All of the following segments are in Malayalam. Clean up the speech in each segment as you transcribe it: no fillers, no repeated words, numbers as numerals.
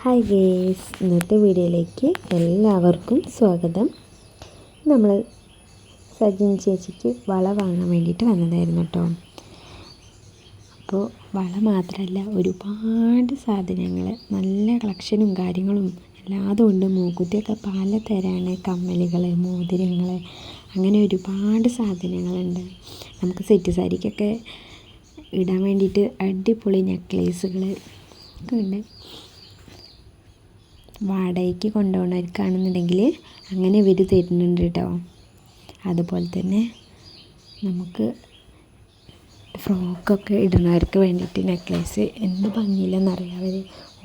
ഹായ് ഗേസ്, ഇന്നത്തെ വീഡിയോയിലേക്ക് എല്ലാവർക്കും സ്വാഗതം. നമ്മൾ സജിൻ ചേച്ചിക്ക് വള വാങ്ങാൻ വേണ്ടിയിട്ട് വന്നതായിരുന്നു കേട്ടോ. അപ്പോൾ വള മാത്രമല്ല, ഒരുപാട് സാധനങ്ങൾ, നല്ല കളക്ഷനും കാര്യങ്ങളും എല്ലാതും ഉണ്ട്. മൂക്കുത്തിയൊക്കെ പലതരമാണ്, കമ്മലുകൾ, മോതിരങ്ങൾ, അങ്ങനെ ഒരുപാട് സാധനങ്ങളുണ്ട്. നമുക്ക് സെറ്റ് സാരിക്കൊക്കെ ഇടാൻ വേണ്ടിയിട്ട് അടിപൊളി നെക്ലേസുകൾ ഒക്കെ ഉണ്ട്. വാടകയ്ക്ക് കൊണ്ടുപോകണവർക്കാണെന്നുണ്ടെങ്കിൽ അങ്ങനെ ഇവർ തരുന്നുണ്ട് കേട്ടോ. അതുപോലെ തന്നെ നമുക്ക് ഫ്രോക്കൊക്കെ ഇടുന്നവർക്ക് വേണ്ടിയിട്ട് നെക്ലേസ് എന്ത് ഭംഗിയില്ലെന്നറിയാം അവർ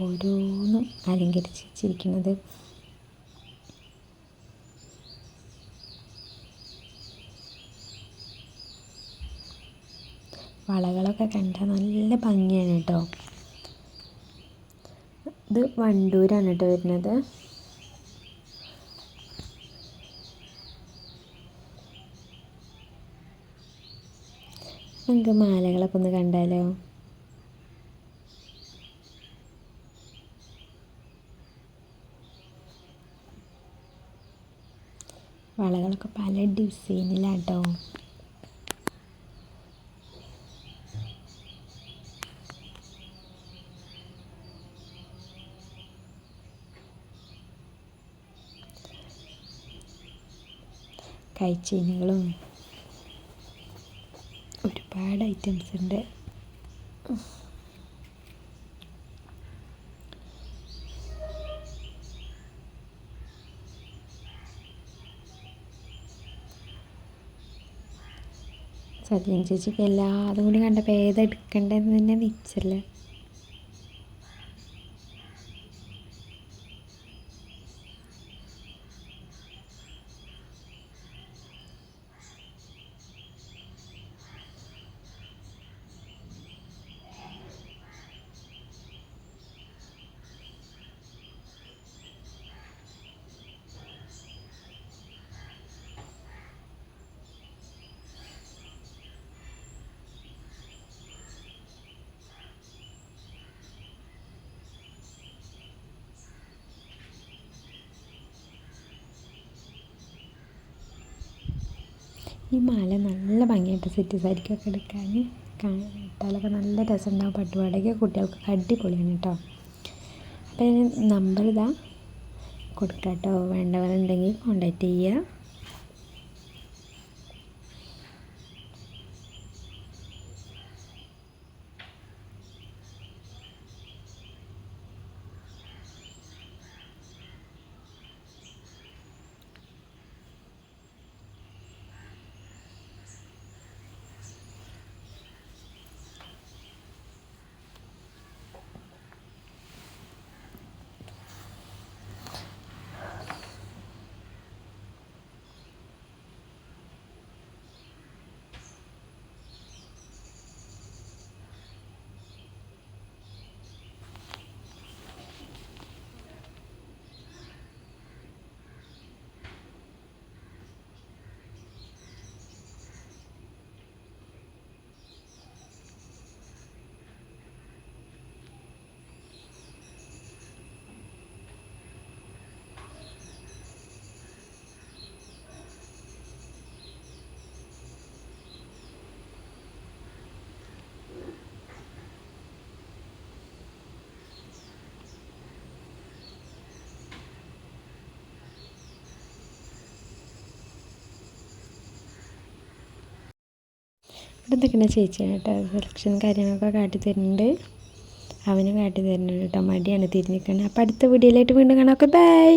ഓരോന്നും അലങ്കരിച്ച് വെച്ചിരിക്കുന്നത്. വളകളൊക്കെ കണ്ടാൽ നല്ല ഭംഗിയാണ് കേട്ടോ. ഇത് വണ്ടൂരാണ് കേട്ടോ വരുന്നത്. നമുക്ക് മാലകളൊക്കെ ഒന്ന് കണ്ടാലോ. വളകളൊക്കെ പല ഡിസൈനിലാട്ടോ. കൈച്ചെയിനുകളും ഒരുപാട് ഐറ്റംസ് ഉണ്ട്. സജിൻ ചേച്ചിക്ക് എല്ലാതും കൂടി കണ്ടപ്പോൾ ഏതെടുക്കണ്ടെന്ന് തന്നെ നിച്ചല്ല. ഈ മാല നല്ല ഭംഗിയായിട്ട് സെറ്റ് സാരിക്കൊക്കെ എടുക്കാൻ ഇട്ടാലൊക്കെ നല്ല രസമുണ്ടാവും. പട്ടുപാടൊക്കെ കുട്ടികൾക്കൊക്കെ അടിപൊളിയാണ് കേട്ടോ. അപ്പോൾ ഞാൻ നമ്പർ ഇതാ കൊടുക്കാം കേട്ടോ. വേണ്ടവരുണ്ടെങ്കിൽ കോണ്ടാക്ട് ചെയ്യുക. ഇവിടുന്നൊക്കെ ചേച്ചിയാണ് കേട്ടോ. സെലക്ഷൻ കാര്യങ്ങളൊക്കെ കാട്ടി തരുന്നുണ്ട്, അവനും കാട്ടി തരുന്നുണ്ട് കേട്ടോ. മടിയാണ് തിരിഞ്ഞിരിക്കുന്നത്. അപ്പോൾ അടുത്ത വീഡിയോയിലായിട്ട് വീണ്ടും കാണാം. Okay, by.